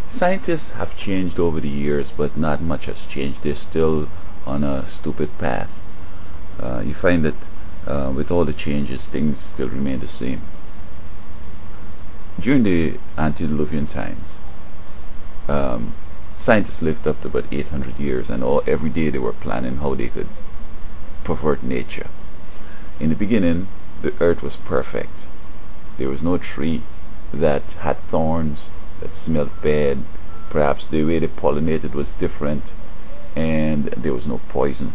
Scientists have changed over the years, but not much has changed. They're still on a stupid path. You find that with all the changes, things still remain the same. During the antediluvian times, um, scientists lived up to about 800 years, and every day they were planning how they could pervert nature. In the beginning, the earth was perfect. There was no tree that had thorns, that smelled bad. Perhaps the way they pollinated was different, and there was no poison.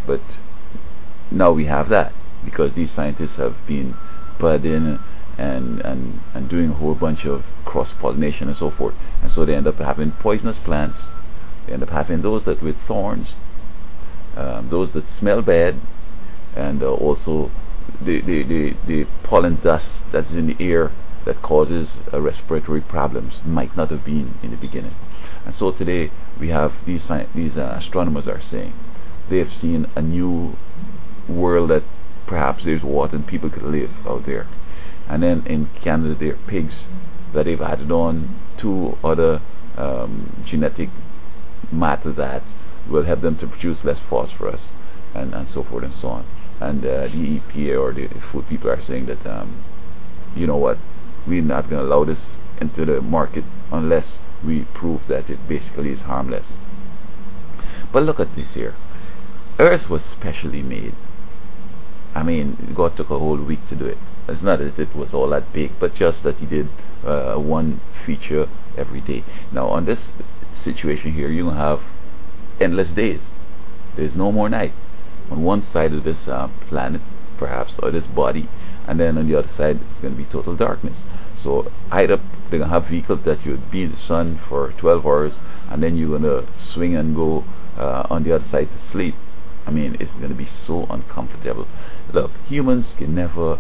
But now we have that because these scientists have been budding and doing a whole bunch of cross pollination and so forth. And so they end up having poisonous plants. They end up having those that with thorns, those that smell bad, and also the pollen dust that's in the air that causes respiratory problems might not have been in the beginning. And so today we have these astronomers are saying they've seen a new world that perhaps there's water and people could live out there. And then in Canada there are pigs that they've added on to other genetic matter that will help them to produce less phosphorus and so forth and so on. And the EPA or the food people are saying that you know what, we're not going to allow this into the market unless we prove that it basically is harmless. But look at this here. Earth was specially made. I mean, God took a whole week to do it. It's not that it was all that big, but just that He did one feature every day. Now, on this situation here, you're going to have endless days. There's no more night. On one side of this planet, perhaps, or this body, and then on the other side, it's going to be total darkness. So, either they're going to have vehicles that you'd be in the sun for 12 hours, and then you're going to swing and go on the other side to sleep. I mean, it's going to be so uncomfortable. Look, humans can never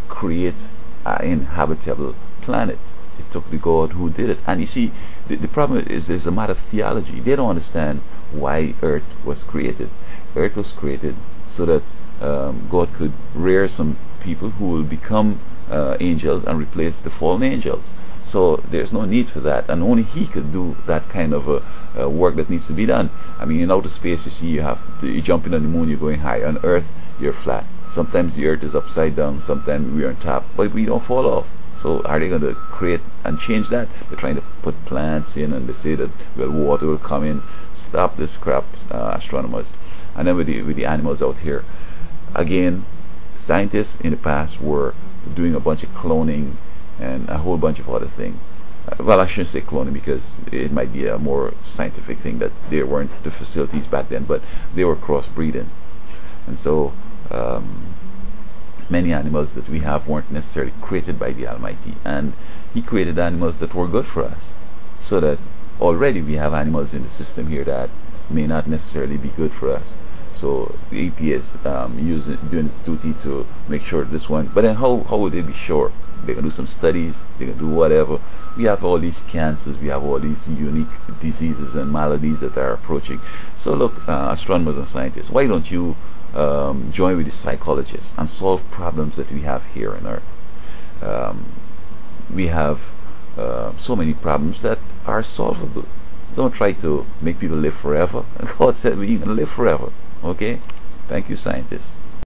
create an inhabitable planet. It took the God who did it. And you see, the problem is there's a matter of theology. They don't understand why Earth was created. Earth was created so that God could rear some people who will become angels and replace the fallen angels. So there's no need for that, and only He could do that kind of work that needs to be done. I mean, in outer space, you see, you're jumping on the moon, you're going high. On Earth, you're flat. Sometimes the Earth is upside down, sometimes we're on top, but we don't fall off. So are they going to create and change that? They're trying to put plants in, and they say that, well, water will come in. Stop this crap, astronomers. And then with the animals out here, again, scientists in the past were doing a bunch of cloning and a whole bunch of other things. Well, I shouldn't say cloning because it might be a more scientific thing that there weren't the facilities back then, but they were crossbreeding. And so many animals that we have weren't necessarily created by the Almighty, and He created animals that were good for us, so that already we have animals in the system here that may not necessarily be good for us. So the EPA is doing its duty to make sure this one. But then how would they be sure? They can do some studies. They can do whatever. We have all these cancers. We have all these unique diseases and maladies that are approaching. So look, astronomers and scientists, why don't you join with the psychologists and solve problems that we have here on Earth? We have so many problems that are solvable. Don't try to make people live forever. God said we can live forever. Okay? Thank you, scientists.